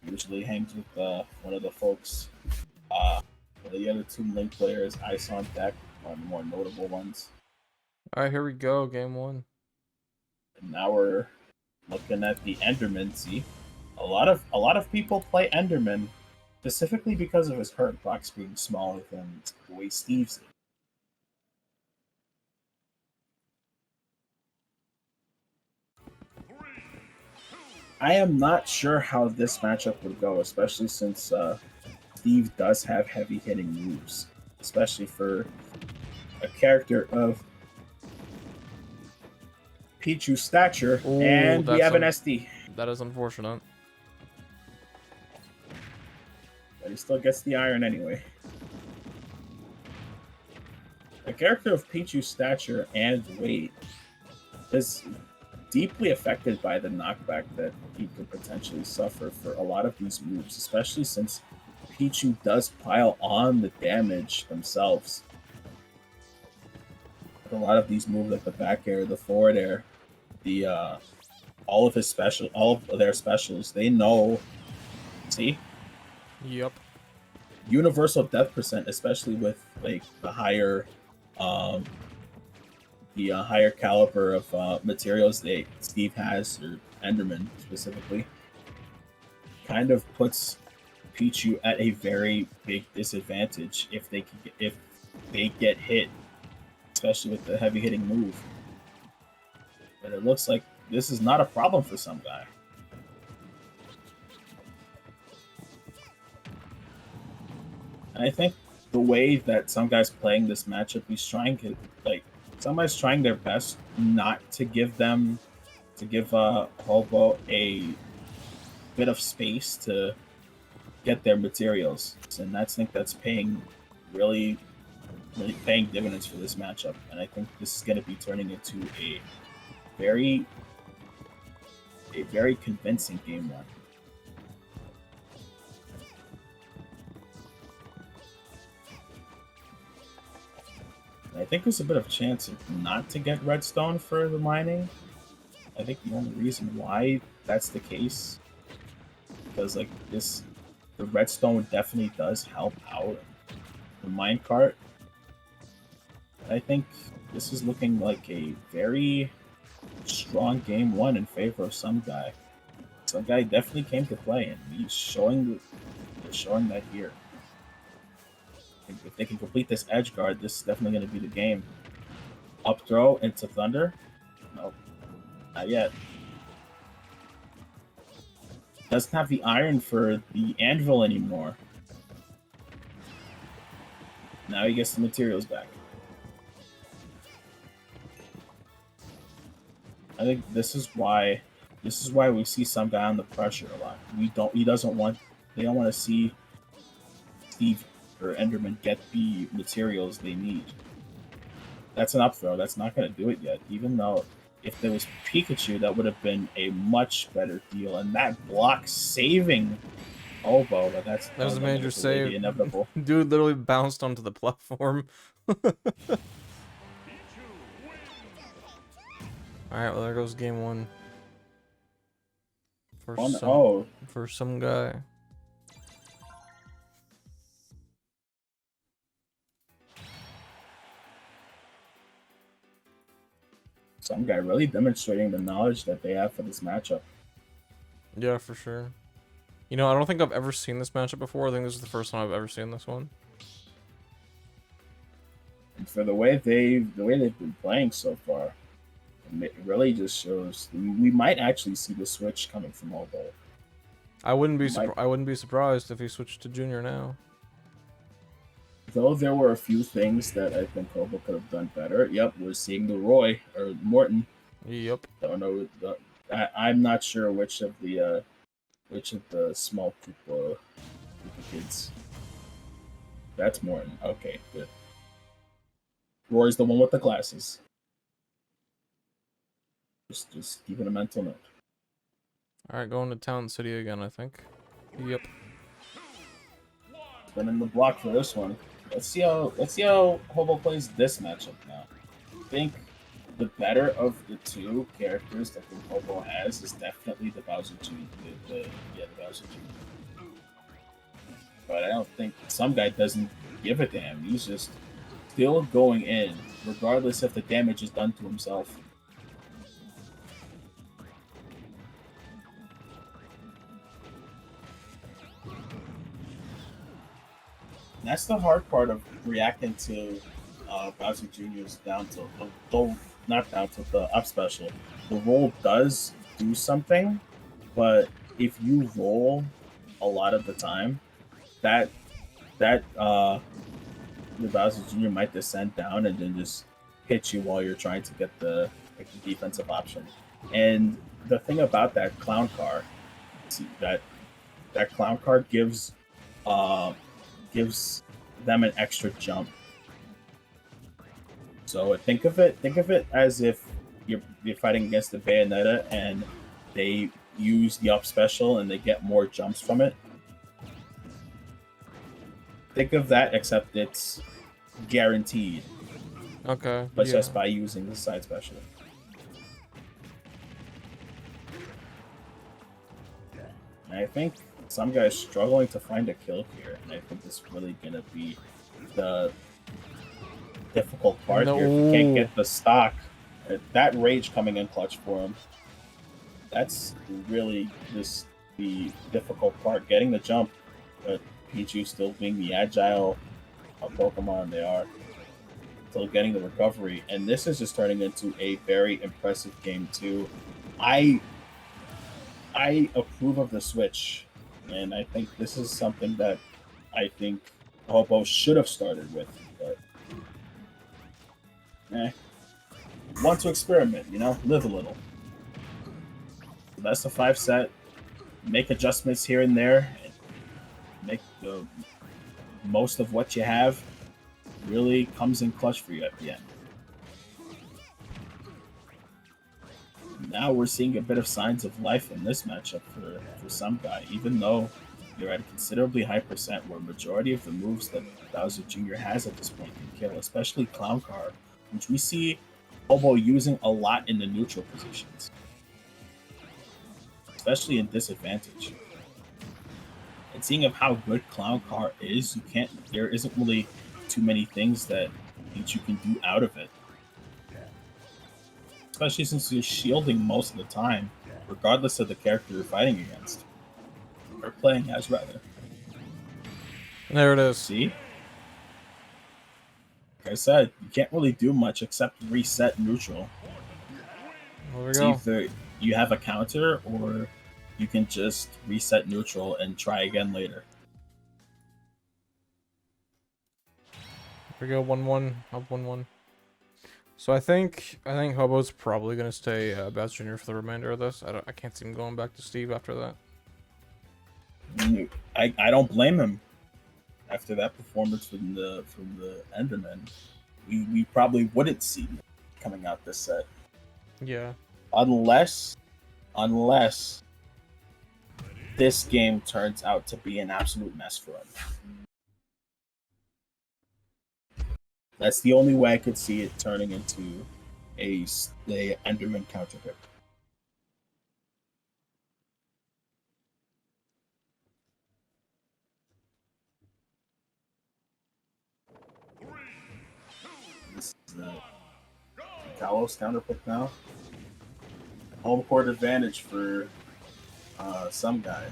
usually hangs with one of the folks. The other two link players, Ice on deck, one of the more notable ones. All right, here we go, game one. And now we're looking at the Enderman. See, a lot of people play Enderman specifically because of his hurt box being smaller than the way Steve's is. I am not sure how this matchup would go, especially since Steve does have heavy hitting moves, especially for a character of Pichu's stature. Ooh, and we have an SD. That is unfortunate. But he still gets the iron anyway. A character of Pichu's stature and weight is deeply affected by the knockback that he could potentially suffer for a lot of these moves, especially since Pichu does pile on the damage themselves. A lot of these moves, like the back air, the forward air, the all of their specials, they know. See? Yep. Universal death percent, especially with like the higher higher caliber of materials that Steve has, or Enderman specifically, kind of puts Pichu at a very big disadvantage if they get hit, especially with the heavy hitting move. But it looks like this is not a problem for Sumgai. And I think the way that Sumgai's playing this matchup, he's trying to Somebody's trying their best not to give Hobo a bit of space to get their materials, and I think that's paying really paying dividends for this matchup. And I think this is going to be turning into a very convincing game one. I think there's a bit of a chance not to get redstone for the mining. I think the only reason why that's the case, because like the redstone definitely does help out the minecart. I think this is looking like a very strong game one in favor of Sumgai. Sumgai definitely came to play, and he's showing that here. If they can complete this edge guard, this is definitely going to be the game. Up throw into Thunder. Nope. Not yet. Doesn't have the iron for the anvil anymore. Now he gets the materials back. I think this is why we see some guy under pressure a lot. They don't want to see Steve or Enderman get the materials they need. That's an up throw. That's not going to do it yet. Even though if there was Pikachu, that would have been a much better deal. And that block saving Hobo, but that was a major save. Inevitable. Dude literally bounced onto the platform. Alright, well there goes game one. For some guy. Some guy really demonstrating the knowledge that they have for this matchup. Yeah, for sure. You know, I don't think I've ever seen this matchup before. I think this is the first time I've ever seen this one. And for the way they've been playing so far, it really just shows we might actually see the switch coming from Hobo. I wouldn't be surprised if he switched to Junior now. Though there were a few things that I think Hobo could have done better. Yep, we're seeing the Roy or Morton. Yep. Don't know. I'm not sure which of the small Koopa kids. That's Morton. Okay, good. Roy's the one with the glasses. Just keeping a mental note. All right, going to Town City again, I think. Yep. Spinning the block for this one. Let's see how Hobo plays this matchup now. I think the better of the two characters that the Hobo has is definitely the Bowser Jr. The Bowser Jr. But I don't think some guy doesn't give a damn. He's just still going in, regardless if the damage is done to himself. That's the hard part of reacting to Bowser Jr.'s down tilt. Though not down tilt, the up special. The roll does do something, but if you roll a lot of the time, that the Bowser Jr. might descend down and then just hit you while you're trying to get the defensive option. And the thing about that clown car, see, that clown car uh, gives them an extra jump. So think of it as if you're fighting against the Bayonetta and they use the up special and they get more jumps from it. Think of that, except it's guaranteed, Okay. but yeah. just by using the side special. And I think some guy's struggling to find a kill here, and I think this is really gonna be the difficult part here. If you can't get the stock, that rage coming in clutch for him, that's really just the difficult part. Getting the jump, but Pichu still being the agile Pokemon they are, still getting the recovery, and this is just turning into a very impressive game too. I approve of the switch, and I think this is something that I think Hobo should have started with, but want to experiment, live a little. That's the 5 set. Make adjustments here and there, and make the most of what you have. Really comes in clutch for you at the end. Now we're seeing a bit of signs of life in this matchup for some guy, even though you're at a considerably high percent where majority of the moves that Bowser Jr. has at this point can kill, especially Clown Car, which we see Hobo using a lot in the neutral positions, especially in disadvantage. And seeing of how good Clown Car is, there isn't really too many things that you can do out of it. Especially since you're shielding most of the time, regardless of the character you're fighting against. Or playing as, rather. There it is. See? Like I said, you can't really do much except reset neutral. There we It's go. either you have a counter, or you can just reset neutral and try again later. Here we go, 1-1, up 1-1. So I think Hobo's probably gonna stay Bowser Jr. for the remainder of this. I can't see him going back to Steve after that. I don't blame him. After that performance from the Enderman, we probably wouldn't see him coming out this set. Yeah. Unless this game turns out to be an absolute mess for him. That's the only way I could see it turning into a Enderman counter pick. This is the Kalos counter pick now. Home court advantage for some guy.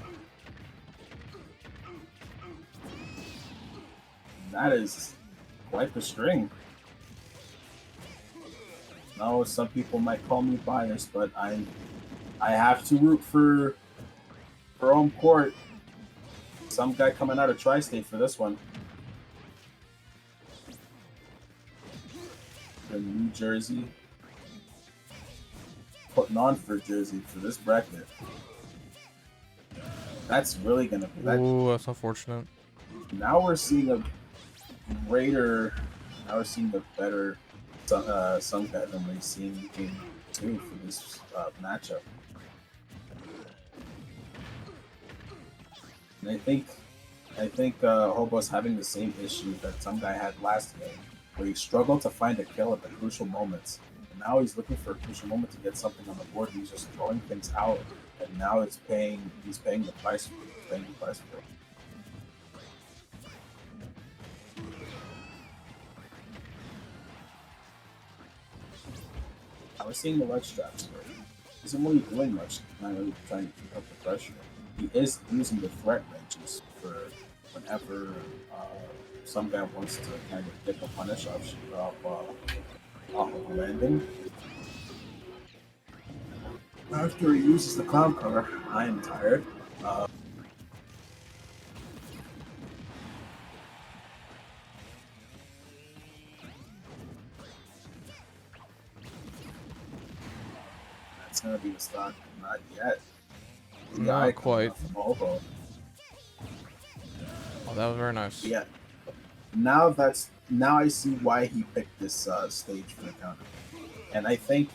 That is quite the string. No, some people might call me biased, but I have to root for home court. Some guy coming out of Tri-State for this one. From New Jersey. Putting on for Jersey for this bracket. That's really gonna be that. Ooh, that's unfortunate. Now we're seeing a greater. Now we're seeing a better Sumgai than we've seen in game 2 for this matchup. And I think Hobo's having the same issue that some guy had last game, where he struggled to find a kill at the crucial moments. now he's looking for a crucial moment to get something on the board. He's just throwing things out, and now he's paying the price for it. He's paying the price for it. I was seeing the ledge traps for him. He isn't really doing much, not really trying to keep up the pressure. He is using the threat ranges for whenever some guy wants to kind of get the punish off of a landing. After he uses the clown car, I am tired. That's gonna be the stock. Not yet. Not quite. Oh, that was very nice. Yeah. Now I see why he picked this stage for the counter. And I think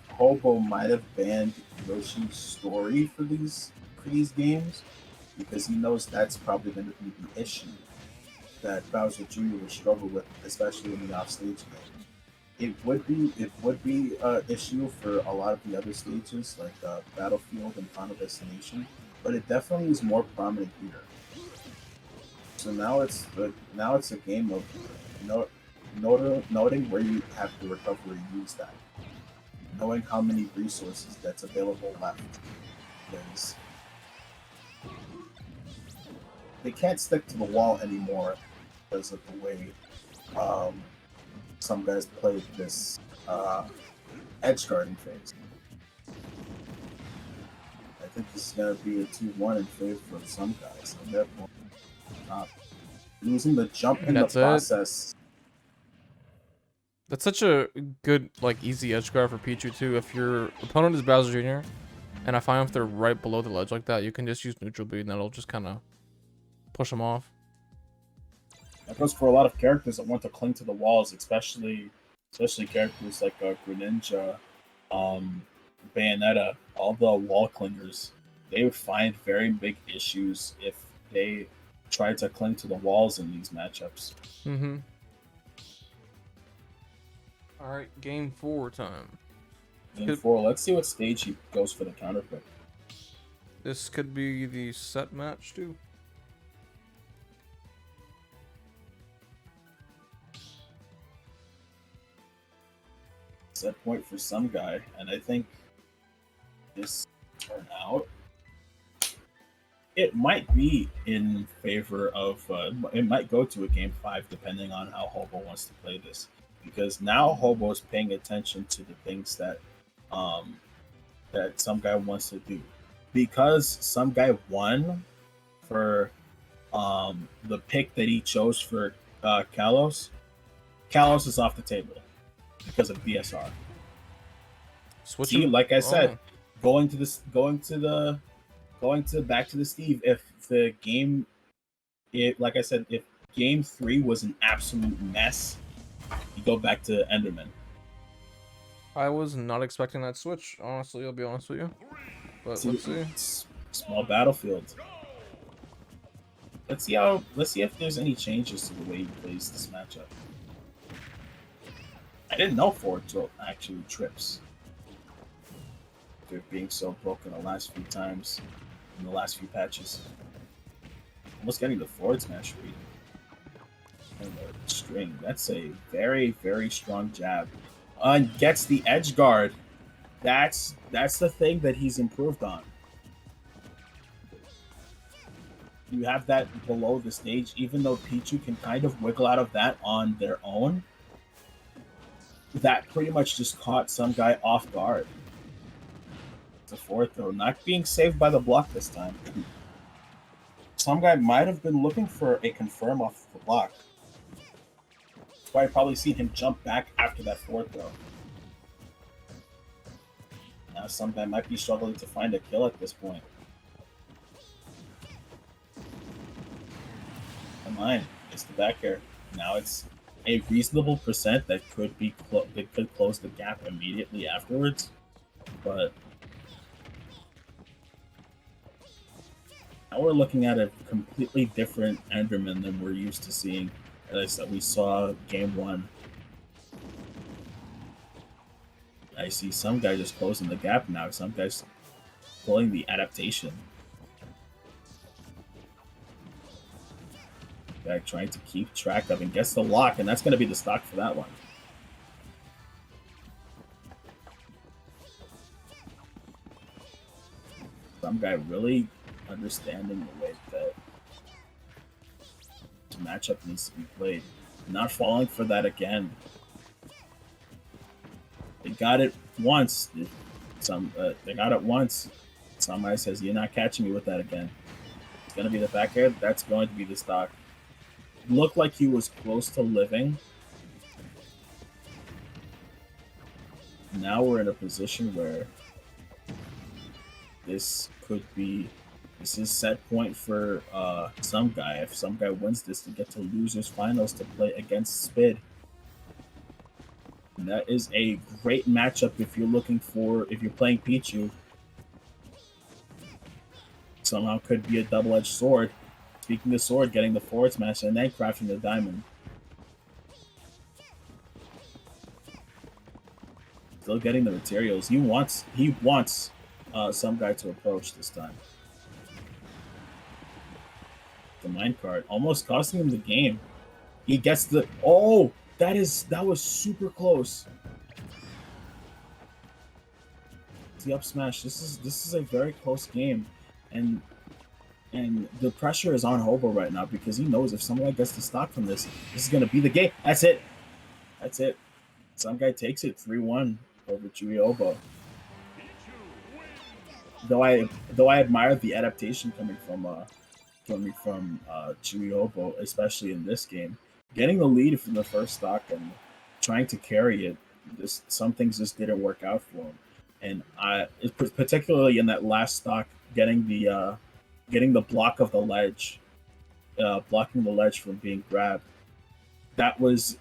Hobo might have banned Yoshi's story for these games because he knows that's probably going to be the issue that Bowser Jr. would struggle with, especially in the offstage game. It would be an issue for a lot of the other stages like Battlefield and Final Destination, but it definitely is more prominent here. So now it's a game of noting where you have to recover and use that, knowing how many resources that's available left, because they can't stick to the wall anymore because of the way some guys played this edge guarding phase. I think this is gonna be a 2-1 in favor of some guys. And therefore, losing the jump in the process. That's such a good, like, easy edge guard for Pichu too. If your opponent is Bowser Jr. and I find if they're right below the ledge like that, you can just use neutral beat and that'll just kind of push them off. That goes for a lot of characters that want to cling to the walls, especially characters like Greninja, Bayonetta, all the wall clingers. They would find very big issues if they try to cling to the walls in these matchups. Mm-hmm. All right, game 4 time. Game 4. Let's see what stage he goes for the counter pick. This could be the set match too. Set point for some guy, and I think this turn out. It might be in favor of. It might go to a game 5 depending on how Hobo wants to play this, because now Hobo is paying attention to the things that some guy wants to do. Because some guy won for the pick that he chose for Kalos. Kalos is off the table because of BSR. See, like I said, going back to the Steve. If the game, like I said, if game 3 was an absolute mess, you go back to Enderman. I was not expecting that switch. Honestly, I'll be honest with you. But let's see. Small battlefield. Let's see if there's any changes to the way he plays this matchup. I didn't know forward tilt actually trips. They're being so broken the last few times in the last few patches. Almost getting the forward smash read. And the string. That's a very, very strong jab. Gets the edge guard. That's the thing that he's improved on. You have that below the stage, even though Pichu can kind of wiggle out of that on their own. That pretty much just caught some guy off guard. It's a forward throw, not being saved by the block this time. Some guy might have been looking for a confirm off the block. That's why I probably seen him jump back after that forward throw. Now some guy might be struggling to find a kill at this point. Come on, it's the back air. Now it's a reasonable percent that could be that could close the gap immediately afterwards, but now we're looking at a completely different Enderman than we're used to seeing, as we saw game 1. I see some guy just closing the gap now. Some guy's pulling the adaptation. Guy trying to keep track of and gets the lock, and that's going to be the stock for that one. Some guy really understanding the way that the matchup needs to be played. Not falling for that again. They got it once. They got it once. Sumgai says, "You're not catching me with that again." It's gonna be the back air. That's going to be the stock. Looked like he was close to living. Now we're in a position where this is set point for Sumgai. If Sumgai wins this to get to losers finals to play against Spid. And that is a great matchup if you're playing Pichu. Somehow could be a double-edged sword. Speaking of sword, getting the forward smash and then crafting the diamond. Still getting the materials. He wants Sumgai to approach this time. The minecart almost costing him the game. He gets the that was super close. The up smash. This is a very close game, and the pressure is on Hobo right now because he knows if Sumgai gets the stock from this is gonna be the game. That's it. Sumgai takes it 3-1 over ChewyHobo. Though I admire the adaptation coming from ChewyHobo, especially in this game. Getting the lead from the first stock and trying to carry it, some things just didn't work out for him. And particularly in that last stock, getting the block of the ledge, blocking the ledge from being grabbed, that was